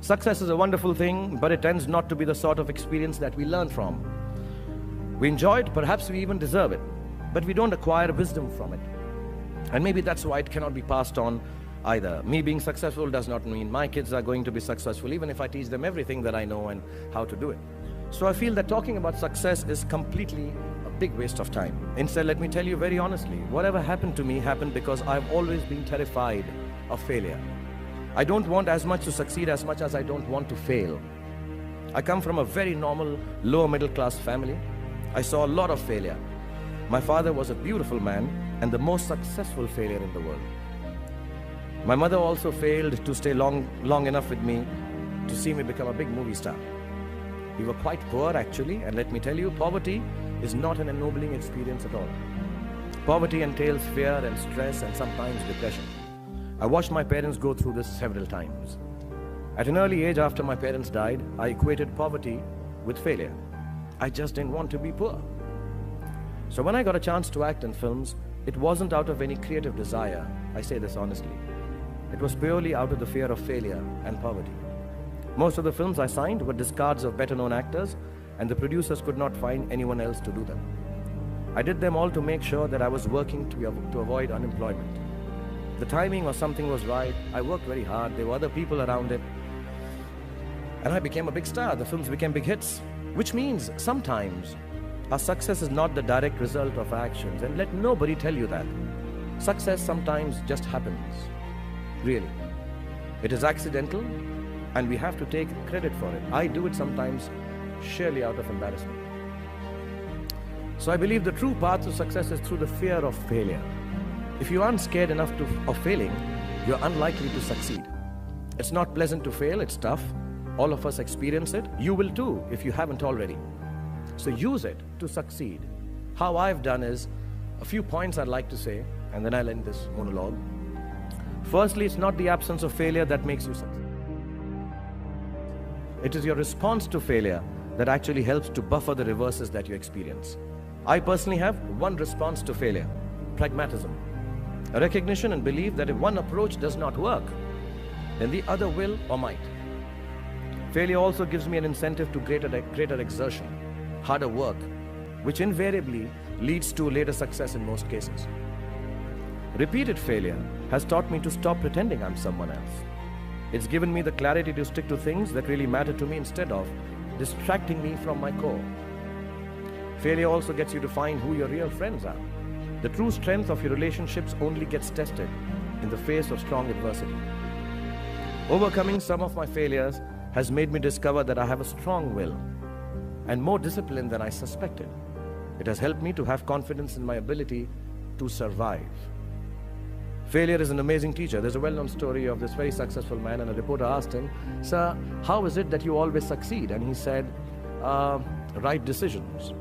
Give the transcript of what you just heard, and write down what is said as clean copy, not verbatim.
Success is a wonderful thing, but it tends not to be the sort of experience that we learn from. We enjoy it, perhaps we even deserve it, but we don't acquire wisdom from it. And maybe that's why it cannot be passed on either. Me being successful does not mean my kids are going to be successful, even if I teach them everything that I know and how to do it. So I feel that talking about success is completely a big waste of time. Instead, let me tell you very honestly, whatever happened to me happened because I've always been terrified of failure. I don't want as much to succeed as much as I don't want to fail. I come from a very normal, lower middle class family. I saw a lot of failure. My father was a beautiful man and the most successful failure in the world. My mother also failed to stay long enough with me to see me become a big movie star. We were quite poor actually, and let me tell you, poverty is not an ennobling experience at all. Poverty entails fear and stress and sometimes depression. I watched my parents go through this several times. At an early age after my parents died, I equated poverty with failure. I just didn't want to be poor. So when I got a chance to act in films, it wasn't out of any creative desire. I say this honestly. It was purely out of the fear of failure and poverty. Most of the films I signed were discards of better-known actors, and the producers could not find anyone else to do them. I did them all to make sure that I was working to avoid unemployment. The timing or something was right. I worked very hard. There were other people around it. And I became a big star. The films became big hits. Which means sometimes our success is not the direct result of our actions. And let nobody tell you that. Success sometimes just happens. Really. It is accidental and we have to take credit for it. I do it sometimes sheerly out of embarrassment. So I believe the true path to success is through the fear of failure. If you aren't scared enough of failing, you're unlikely to succeed. It's not pleasant to fail, it's tough. All of us experience it. You will too if you haven't already. So use it to succeed. How I've done is a few points I'd like to say, and then I'll end this monologue. Firstly, it's not the absence of failure that makes you succeed. It is your response to failure that actually helps to buffer the reverses that you experience. I personally have one response to failure: pragmatism. A recognition and belief that if one approach does not work, then the other will or might. Failure also gives me an incentive to greater exertion, harder work, which invariably leads to later success in most cases. Repeated failure has taught me to stop pretending I'm someone else. It's given me the clarity to stick to things that really matter to me instead of distracting me from my core. Failure also gets you to find who your real friends are. The true strength of your relationships only gets tested in the face of strong adversity. Overcoming some of my failures has made me discover that I have a strong will and more discipline than I suspected. It has helped me to have confidence in my ability to survive. Failure is an amazing teacher. There's a well-known story of this very successful man, and a reporter asked him, "Sir, how is it that you always succeed?" And he said, "Right decisions."